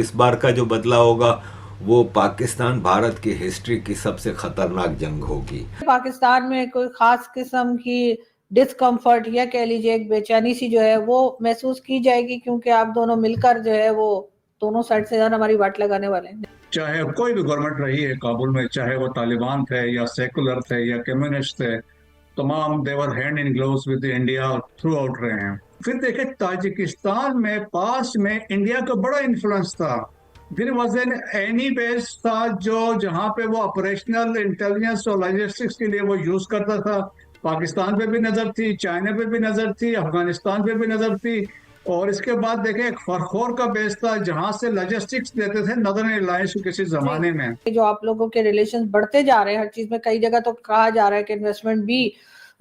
इस बार का जो बदला होगा वो पाकिस्तान भारत की हिस्ट्री की सबसे खतरनाक जंग होगी। पाकिस्तान में कोई खास किस्म की डिस्कम्फर्ट या कह लीजिए एक बेचैनी सी जो है वो महसूस की जाएगी, क्योंकि आप दोनों मिलकर जो है वो दोनों साइड से जान हमारी वाट लगाने वाले हैं। चाहे कोई भी गवर्नमेंट रही है काबुल में, चाहे वो तालिबान थे या सेकुलर थे या कम्युनिस्ट थे, तमाम they were hand in gloves with India throughout रहे हैं। फिर देखे ताजिकिस्तान में पास्ट में इंडिया का बड़ा इन्फ्लुएंस था। फिर वॉज एन एनी बेस था जो जहां पे वो ऑपरेशनल इंटेलिजेंस और लॉजिस्टिक्स के लिए वो यूज करता था। पाकिस्तान पे भी नजर थी, चाइना पे भी नजर थी, अफगानिस्तान पे भी नजर थी। और इसके बाद देखें एक फरखोर का बेस था जहां से लॉजिस्टिक्स देते थे नदर्न एयरलाइंस किसी जमाने में। जो आप लोगों के रिलेशन बढ़ते जा रहे हैं हर चीज में, कई जगह तो कहा जा रहा है कि इन्वेस्टमेंट भी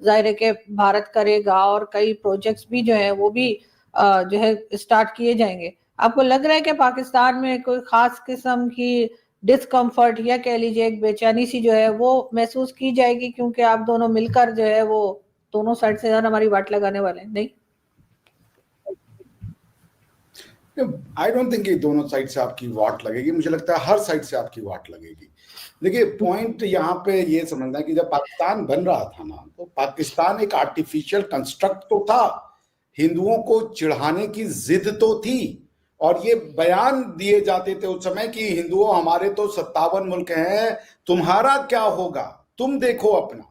जाहिर है कि भारत करेगा और कई प्रोजेक्ट्स भी जो है वो भी जो है स्टार्ट किए जाएंगे। आपको लग रहा है कि पाकिस्तान में कोई खास किस्म की डिस्कम्फर्ट या कह लीजिए एक बेचैनी सी जो है वो महसूस की जाएगी, क्योंकि आप दोनों मिलकर जो है वो दोनों साइड से जान हमारी वाट लगाने वाले हैं? नहीं, आई डोंट थिंक दोनों साइड से आपकी वाट लगेगी। मुझे लगता है हर साइड से आपकी वाट लगेगी। देखिए, पॉइंट यहाँ पे ये समझना है कि जब पाकिस्तान बन रहा था ना, तो पाकिस्तान एक आर्टिफिशियल कंस्ट्रक्ट तो था। हिंदुओं को चिढ़ाने की जिद तो थी और ये बयान दिए जाते थे उस समय कि हिंदुओं हमारे तो 57 मुल्क हैं, तुम्हारा क्या होगा, तुम देखो अपना।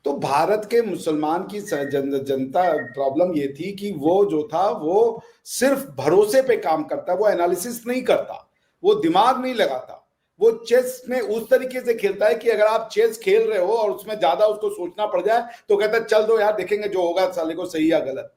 तो भारत के मुसलमान की जनता प्रॉब्लम ये थी कि वो जो था वो सिर्फ भरोसे पे काम करता, वो एनालिसिस नहीं करता, वो दिमाग नहीं लगाता। वो चेस में उस तरीके से खेलता है कि अगर आप चेस खेल रहे हो और उसमें ज्यादा उसको सोचना पड़ जाए तो कहता है चल दो यार, देखेंगे जो होगा साले को सही या गलत।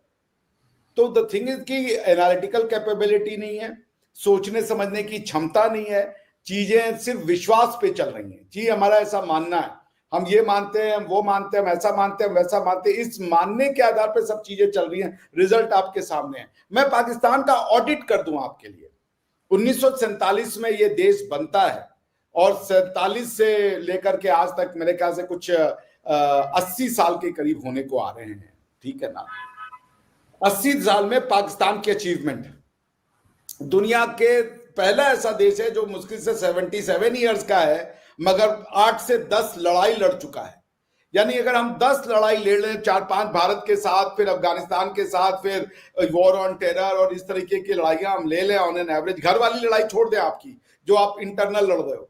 तो द थिंग इज कि एनालिटिकल कैपेबिलिटी नहीं है, सोचने समझने की क्षमता नहीं है, चीजें सिर्फ विश्वास पे चल रही हैं। जी हमारा ऐसा मानना है, हम ये मानते हैं, हम वो मानते हैं, हम ऐसा मानते हैं, हम वैसा मानते हैं, इस मानने के आधार पर सब चीजें चल रही हैं। रिजल्ट आपके सामने है। मैं पाकिस्तान का ऑडिट कर दूं आपके लिए। 1947 में ये देश बनता है और 47 से लेकर के आज तक मेरे ख्याल से कुछ 80 साल के करीब होने को आ रहे हैं, ठीक है ना। 80 साल में पाकिस्तान की अचीवमेंट, दुनिया के पहला ऐसा देश है जो मुश्किल से 77 ईयर्स का है मगर 8 से 10 लड़ाई लड़ चुका है। यानी अगर हम 10 लड़ाई ले लें, 4-5 भारत के साथ, फिर अफगानिस्तान के साथ, फिर वॉर ऑन टेरर और इस तरीके की लड़ाइयां हम ले लें ऑन एन एवरेज, घर वाली लड़ाई छोड़ दें आपकी जो आप इंटरनल लड़ रहे हो,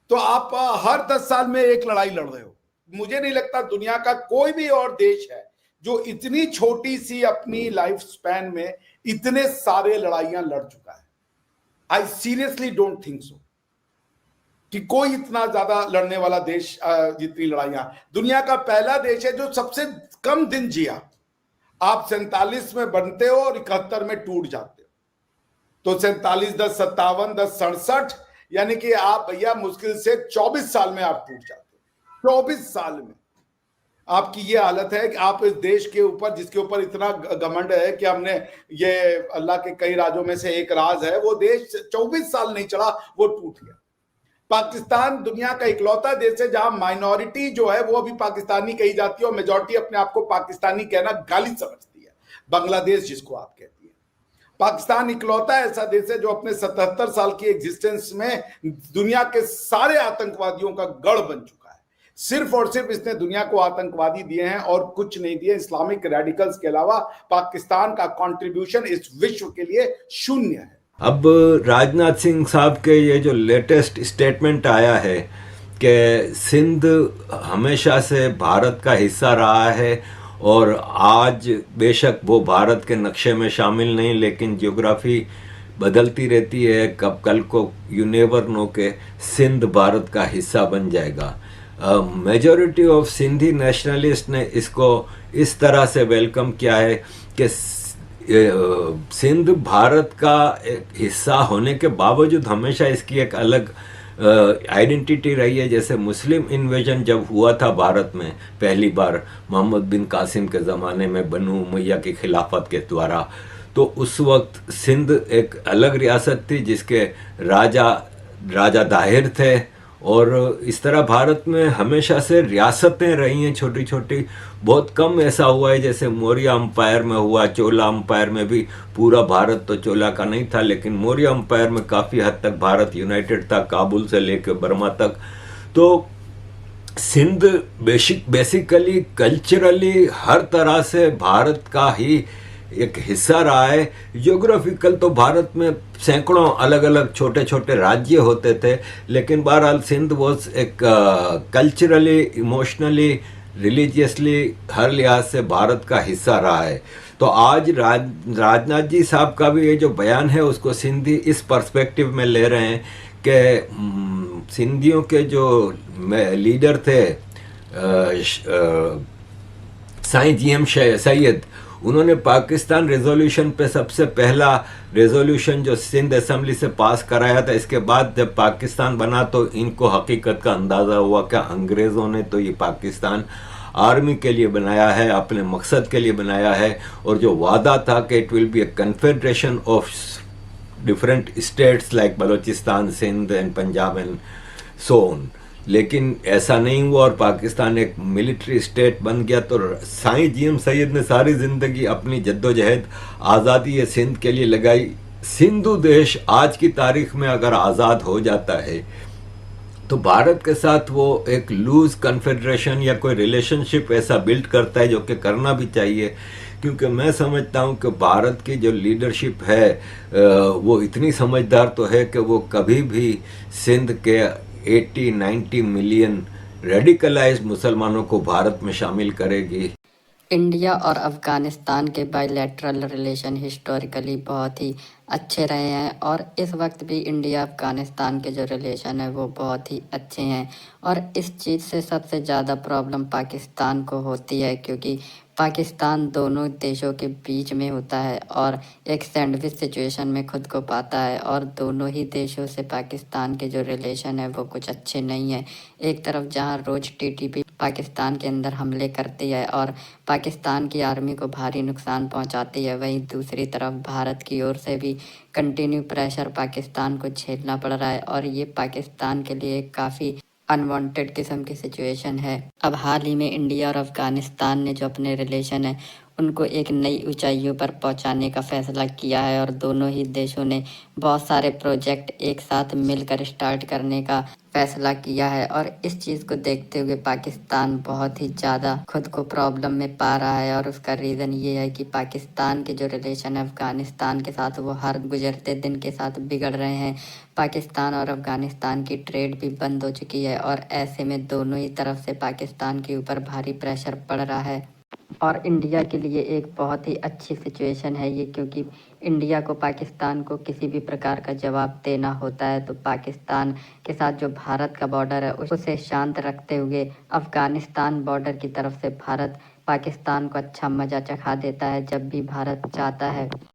तो आप हर 10 साल में एक लड़ाई लड़ रहे हो। मुझे नहीं लगता दुनिया का कोई भी और देश है जो इतनी छोटी सी अपनी लाइफ स्पैन में इतने सारे लड़ाइयां लड़ चुका है। I seriously don't think so कि कोई इतना ज्यादा लड़ने वाला देश, जितनी लड़ाइयां। दुनिया का पहला देश है जो सबसे कम दिन जिया। आप 47 में बनते हो और 71 में टूट जाते हो, तो 47 10 57 10 67, यानी कि आप भैया मुश्किल से 24 साल में आप टूट जाते हो। 24 साल में आपकी ये हालत है कि आप इस देश के ऊपर, जिसके ऊपर इतना घमंड है कि हमने ये अल्लाह के कई राजों में से एक राज है, वो देश 24 साल नहीं चला, वो टूट गया। पाकिस्तान दुनिया का इकलौता देश है जहां माइनॉरिटी जो है वो अभी पाकिस्तानी कही जाती है और मेजॉरिटी अपने आप को पाकिस्तानी कहना गाली समझती है, बांग्लादेश जिसको आप कहती है। पाकिस्तान इकलौता ऐसा देश है जो अपने 77 साल की एग्जिस्टेंस में दुनिया के सारे आतंकवादियों का गढ़ बन चुका है। सिर्फ और सिर्फ इसने दुनिया को आतंकवादी दिए हैं और कुछ नहीं दिए। इस्लामिक रेडिकल्स के अलावा पाकिस्तान का कंट्रीब्यूशन इस विश्व के लिए शून्य है। अब राजनाथ सिंह साहब के ये जो लेटेस्ट स्टेटमेंट आया है कि सिंध हमेशा से भारत का हिस्सा रहा है और आज बेशक वो भारत के नक्शे में शामिल नहीं, लेकिन ज्योग्राफी बदलती रहती है, कब कल को यू नेवर नो के सिंध भारत का हिस्सा बन जाएगा। मेजॉरिटी ऑफ सिंधी नेशनलिस्ट ने इसको इस तरह से वेलकम किया है कि सिंध भारत का एक हिस्सा होने के बावजूद हमेशा इसकी एक अलग आइडेंटिटी रही है। जैसे मुस्लिम इन्वेजन जब हुआ था भारत में पहली बार मोहम्मद बिन कासिम के ज़माने में बनु उमैया की खिलाफत के द्वारा, तो उस वक्त सिंध एक अलग रियासत थी जिसके राजा दाहिर थे और इस तरह भारत में हमेशा से रियासतें रही हैं छोटी छोटी। बहुत कम ऐसा हुआ है जैसे मौर्य अम्पायर में हुआ, चोला अम्पायर में भी पूरा भारत तो चोला का नहीं था, लेकिन मौर्य अम्पायर में काफ़ी हद तक भारत यूनाइटेड था, काबुल से लेकर बर्मा तक। तो सिंध बेसिकली कल्चरली हर तरह से भारत का ही एक हिस्सा रहा है। ज्योग्राफिकल तो भारत में सैकड़ों अलग अलग छोटे छोटे राज्य होते थे, लेकिन बहरहाल सिंध वॉज एक कल्चरली, इमोशनली, रिलीजियसली हर लिहाज से भारत का हिस्सा रहा है। तो आज राजनाथ जी साहब का भी ये जो बयान है उसको सिंधी इस पर्सपेक्टिव में ले रहे हैं कि सिंधियों के जो लीडर थे साईं जीएम सैयद, उन्होंने पाकिस्तान रेजोल्यूशन पे सबसे पहला रेजोल्यूशन जो सिंध असेंबली से पास कराया था। इसके बाद जब पाकिस्तान बना तो इनको हकीकत का अंदाज़ा हुआ कि अंग्रेज़ों ने तो ये पाकिस्तान आर्मी के लिए बनाया है, अपने मकसद के लिए बनाया है, और जो वादा था कि it will be a confederation of different states like Balochistan, Sindh and Punjab and so on, लेकिन ऐसा नहीं हुआ और पाकिस्तान एक मिलिट्री स्टेट बन गया। तो साईं जीएम सैयद ने सारी ज़िंदगी अपनी जद्दोजहद आज़ादी सिंध के लिए लगाई। सिंधु देश आज की तारीख में अगर आज़ाद हो जाता है तो भारत के साथ वो एक लूज कन्फेडरेशन या कोई रिलेशनशिप ऐसा बिल्ड करता है, जो कि करना भी चाहिए, क्योंकि मैं समझता हूँ कि भारत की जो लीडरशिप है वो इतनी समझदार तो है कि वो कभी भी सिंध के 80-90 मिलियन रेडिकलाइज्ड मुसलमानों को भारत में शामिल करेगी। इंडिया और अफ़गानिस्तान के बायलैटरल रिलेशन हिस्टोरिकली बहुत ही अच्छे रहे हैं और इस वक्त भी इंडिया अफ़गानिस्तान के जो रिलेशन है वो बहुत ही अच्छे हैं। और इस चीज़ से सबसे ज़्यादा प्रॉब्लम पाकिस्तान को होती है, क्योंकि पाकिस्तान दोनों देशों के बीच में होता है और एक सैंडविच सिचुएशन में खुद को पाता है, और दोनों ही देशों से पाकिस्तान के जो रिलेशन है वो कुछ अच्छे नहीं है। एक तरफ जहां रोज़ टीटीपी पाकिस्तान के अंदर हमले करती है और पाकिस्तान की आर्मी को भारी नुकसान पहुंचाती है, वहीं दूसरी तरफ भारत की ओर से भी कंटिन्यू प्रेशर पाकिस्तान को झेलना पड़ रहा है और ये पाकिस्तान के लिए काफ़ी अनवांटेड किस्म की सिचुएशन है। अब हाल ही में इंडिया और अफ़गानिस्तान ने जो अपने रिलेशन है उनको एक नई ऊंचाइयों पर पहुंचाने का फैसला किया है और दोनों ही देशों ने बहुत सारे प्रोजेक्ट एक साथ मिलकर स्टार्ट करने का फैसला किया है। और इस चीज़ को देखते हुए पाकिस्तान बहुत ही ज़्यादा खुद को प्रॉब्लम में पा रहा है, और उसका रीज़न ये है कि पाकिस्तान के जो रिलेशन है अफ़गानिस्तान के साथ वो हर गुजरते दिन के साथ बिगड़ रहे हैं। पाकिस्तान और अफ़गानिस्तान की ट्रेड भी बंद हो चुकी है और ऐसे में दोनों ही तरफ से पाकिस्तान के ऊपर भारी प्रेशर पड़ रहा है। और इंडिया के लिए एक बहुत ही अच्छी सिचुएशन है ये, क्योंकि इंडिया को पाकिस्तान को किसी भी प्रकार का जवाब देना होता है तो पाकिस्तान के साथ जो भारत का बॉर्डर है उसे शांत रखते हुए अफ़गानिस्तान बॉर्डर की तरफ से भारत पाकिस्तान को अच्छा मज़ा चखा देता है जब भी भारत चाहता है।